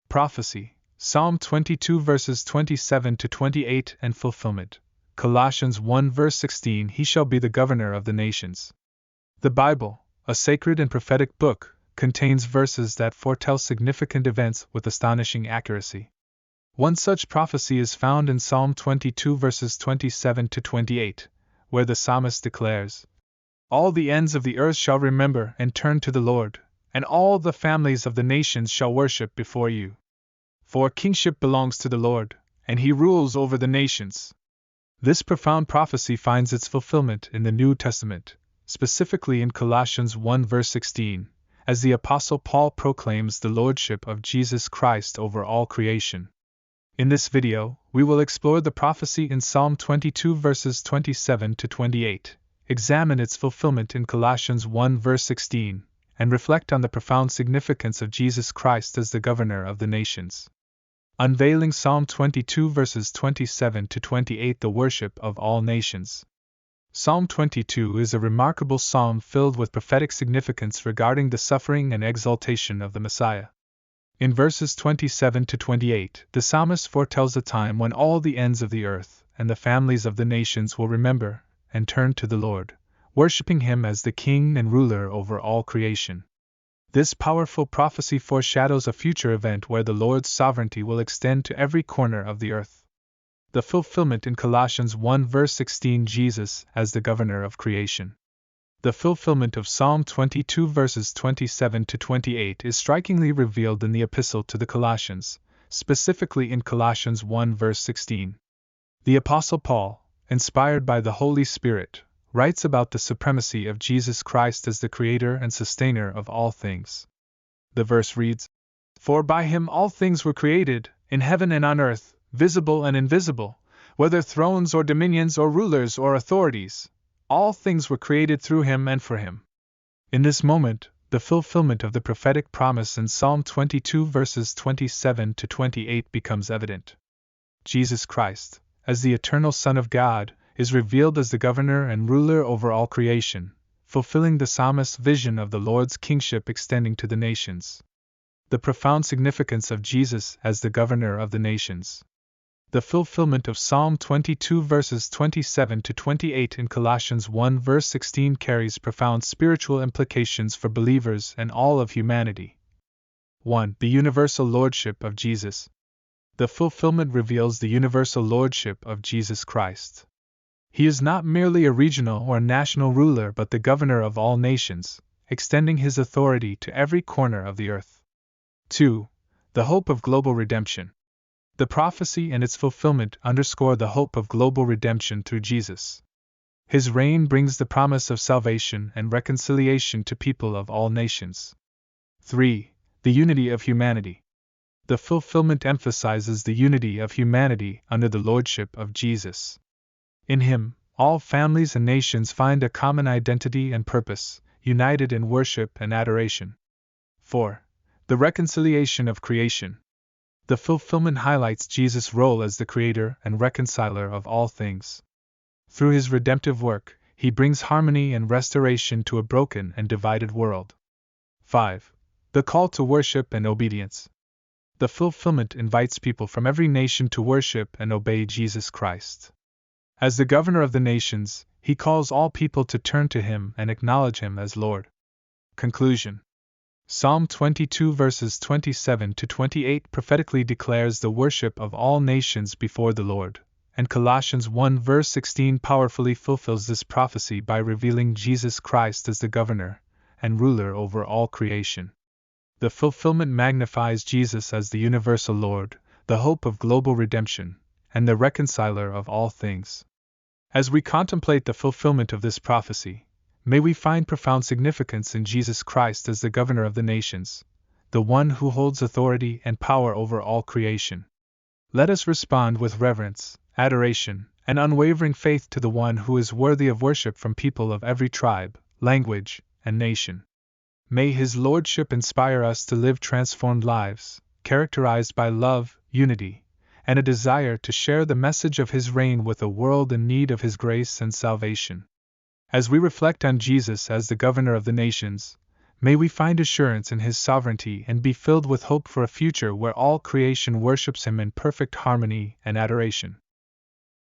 Prophecy, Psalm 22 verses 27 to 28 and fulfillment, Colossians 1 verse 16 He shall be the governor of the nations. The Bible, a sacred and prophetic book, contains verses that foretell significant events with astonishing accuracy. One such prophecy is found in Psalm 22 verses 27 to 28, where the psalmist declares, "All the ends of the earth shall remember and turn to the Lord, and all the families of the nations shall worship before you. For kingship belongs to the Lord, and He rules over the nations." This profound prophecy finds its fulfillment in the New Testament, specifically in Colossians 1 verse 16, as the Apostle Paul proclaims the Lordship of Jesus Christ over all creation. In this video, we will explore the prophecy in Psalm 22 verses 27 to 28, examine its fulfillment in Colossians 1 verse 16, and reflect on the profound significance of Jesus Christ as the governor of the nations. Unveiling Psalm 22 verses 27 to 28 The worship of all nations. Psalm 22 is a remarkable psalm filled with prophetic significance regarding the suffering and exaltation of the Messiah. In verses 27 to 28, the psalmist foretells a time when all the ends of the earth and the families of the nations will remember and turn to the Lord, worshipping Him as the King and ruler over all creation. This powerful prophecy foreshadows a future event where the Lord's sovereignty will extend to every corner of the earth. The fulfillment in Colossians 1 verse 16 Jesus as the governor of creation. The fulfillment of Psalm 22 verses 27 to 28 is strikingly revealed in the Epistle to the Colossians, specifically in Colossians 1 verse 16. The Apostle Paul, inspired by the Holy Spirit, writes about the supremacy of Jesus Christ as the Creator and Sustainer of all things. The verse reads, "For by Him all things were created, in heaven and on earth, visible and invisible, whether thrones or dominions or rulers or authorities. All things were created through Him and for Him." In this moment, the fulfillment of the prophetic promise in Psalm 22 verses 27 to 28 becomes evident. Jesus Christ, as the eternal Son of God, is revealed as the governor and ruler over all creation, fulfilling the psalmist's vision of the Lord's kingship extending to the nations. The profound significance of Jesus as the governor of the nations. The fulfillment of Psalm 22 verses 27 to 28 in Colossians 1 verse 16 carries profound spiritual implications for believers and all of humanity. 1. The Universal Lordship of Jesus. The fulfillment reveals the universal lordship of Jesus Christ. He is not merely a regional or national ruler but the governor of all nations, extending His authority to every corner of the earth. 2. The hope of global redemption. The prophecy and its fulfillment underscore the hope of global redemption through Jesus. His reign brings the promise of salvation and reconciliation to people of all nations. 3. The unity of humanity. The fulfillment emphasizes the unity of humanity under the lordship of Jesus. In Him, all families and nations find a common identity and purpose, united in worship and adoration. 4. The reconciliation of creation. The fulfillment highlights Jesus' role as the Creator and Reconciler of all things. Through His redemptive work, He brings harmony and restoration to a broken and divided world. 5. The call to worship and obedience. The fulfillment invites people from every nation to worship and obey Jesus Christ. As the governor of the nations, He calls all people to turn to Him and acknowledge Him as Lord. Conclusion. Psalm 22 verses 27 to 28 prophetically declares the worship of all nations before the Lord, and Colossians 1 verse 16 powerfully fulfills this prophecy by revealing Jesus Christ as the governor and ruler over all creation. The fulfillment magnifies Jesus as the universal Lord, the hope of global redemption, and the reconciler of all things. As we contemplate the fulfillment of this prophecy, may we find profound significance in Jesus Christ as the governor of the nations, the one who holds authority and power over all creation. Let us respond with reverence, adoration, and unwavering faith to the one who is worthy of worship from people of every tribe, language, and nation. May His Lordship inspire us to live transformed lives, characterized by love, unity, and a desire to share the message of His reign with a world in need of His grace and salvation. As we reflect on Jesus as the governor of the nations, May we find assurance in His sovereignty and be filled with hope for a future where all creation worships Him in perfect harmony and adoration.